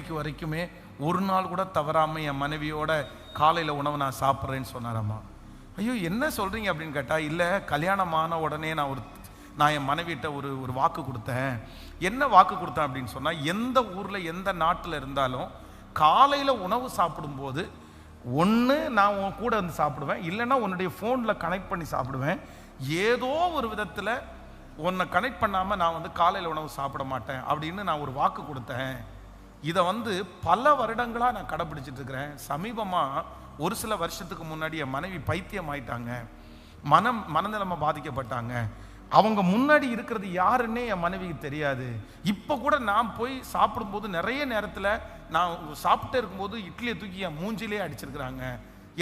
இன்னைக்கு வரைக்குமே ஒரு நாள் கூட தவறாமல் என் மனைவியோட காலையில் உணவை நான் சாப்பிட்றேன்னு சொன்னாரம்மா. ஐயோ என்ன சொல்கிறீங்க அப்படின்னு கேட்டால், இல்லை கல்யாணமான உடனே நான் என் மனைவிட்ட ஒரு வாக்கு கொடுத்தேன். என்ன வாக்கு கொடுத்தேன் அப்படின்னு சொன்னால், எந்த ஊரில் எந்த நாட்டில் இருந்தாலும் காலையில் உணவு சாப்பிடும்போது ஒன்று நான் உன் கூட வந்து சாப்பிடுவேன், இல்லைன்னா உன்னுடைய ஃபோனில் கனெக்ட் பண்ணி சாப்பிடுவேன். ஏதோ ஒரு விதத்தில் உன்னை கனெக்ட் பண்ணாமல் நான் வந்து காலையில் உணவு சாப்பிட மாட்டேன் அப்படின்னு நான் ஒரு வாக்கு கொடுத்தேன். இதை வந்து பல வருடங்களாக நான் கடைப்பிடிச்சிட்டு இருக்கிறேன். சமீபமாக ஒரு சில வருஷத்துக்கு முன்னாடி என் மனைவி பைத்தியம் ஆயிட்டாங்க, மனநிலைமை பாதிக்கப்பட்டாங்க. அவங்க முன்னாடி இருக்கிறது யாருன்னே என் மனைவிக்கு தெரியாது. இப்போ கூட நான் போய் சாப்பிடும்போது நிறைய நேரத்தில் நான் சாப்பிட்டே இருக்கும்போது இட்லியை தூக்கி என் மூஞ்சிலே அடிச்சிருக்கிறாங்க.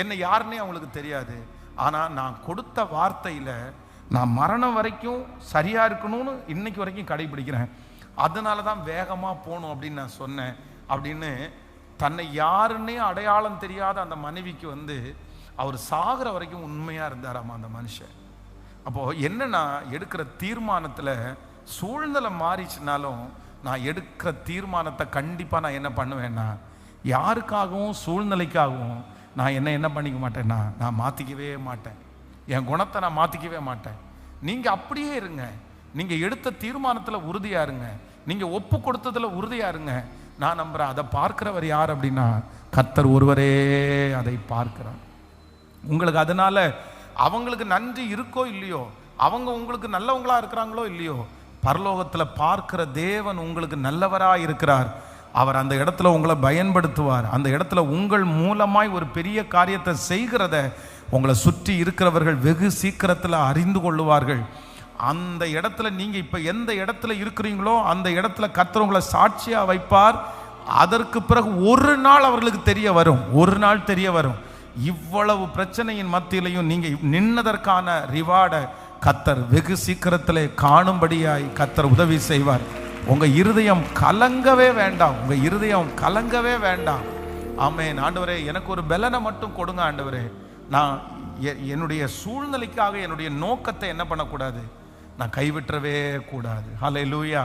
என்னை யாருன்னே அவங்களுக்கு தெரியாது. ஆனால் நான் கொடுத்த வார்த்தையில் நான் மரணம் வரைக்கும் சரியாக இருக்கணும்னு இன்னைக்கு வரைக்கும் கடைபிடிக்கிறேன். அதனால தான் வேகமாக போகணும் அப்படின்னு நான் சொன்னேன் அப்படின்னு தன்னை யாருன்னே அடையாளம் தெரியாத அந்த மனைவிக்கு வந்து அவர் சாகிற வரைக்கும் உண்மையாக இருந்தாராமா அந்த மனுஷன். அப்போது என்னன்னா, எடுக்கிற தீர்மானத்தில் சூழ்நிலை மாறிச்சுனாலும் நான் எடுக்கிற தீர்மானத்தை கண்டிப்பாக நான் என்ன பண்ணுவேன்னா, யாருக்காகவும் சூழ்நிலைக்காகவும் நான் என்ன பண்ணிக்க மாட்டேன்னா, நான் மாற்றிக்கவே மாட்டேன். என் குணத்தை நான் மாற்றிக்கவே மாட்டேன். நீங்கள் அப்படியே இருங்க. நீங்கள் எடுத்த தீர்மானத்தில் உறுதியாக இருங்க. நீங்கள் ஒப்பு கொடுத்ததில் உறுதியாக இருங்க. நான் நம்புகிறேன், அதை பார்க்கிறவர் யார் அப்படின்னா கர்த்தர் ஒருவரே அதை பார்க்கிறார். உங்களுக்கு அதனால அவங்களுக்கு நன்றி இருக்கோ இல்லையோ, அவங்க உங்களுக்கு நல்லவங்களா இருக்கிறாங்களோ இல்லையோ, பரலோகத்தில் பார்க்கிற தேவன் உங்களுக்கு நல்லவராக இருக்கிறார். அவர் அந்த இடத்துல உங்களை பயன்படுத்துவார். அந்த இடத்துல உங்கள் மூலமாய் ஒரு பெரிய காரியத்தை செய்கிறத உங்களை சுற்றி இருக்கிறவர்கள் வெகு சீக்கிரத்தில் அறிந்து கொள்ளுவார்கள். அந்த இடத்துல நீங்கள் இப்போ எந்த இடத்துல இருக்கிறீங்களோ அந்த இடத்துல கர்த்தர் உங்களை சாட்சியாக வைப்பார். அதற்கு பிறகு ஒரு நாள் அவர்களுக்கு தெரிய வரும், ஒரு நாள் தெரிய வரும், இவ்வளவு பிரச்சனையின் மத்தியிலையும் நீங்கள் நின்னதற்கான ரிவார்டை கர்த்தர் வெகு சீக்கிரத்திலே காணும்படியாய் கர்த்தர் உதவி செய்வார். உங்கள் இருதயம் கலங்கவே வேண்டாம், உங்கள் இருதயம் கலங்கவே வேண்டாம். ஆமென். ஆண்டவரே, எனக்கு ஒரு பலனை மட்டும் கொடுங்க ஆண்டவரே. நான் என்னுடைய சூழ்நிலைக்காக என்னுடைய நோக்கத்தை என்ன பண்ணக்கூடாது, நான் கைவிட்டவே கூடாது. ஹல்லேலூயா.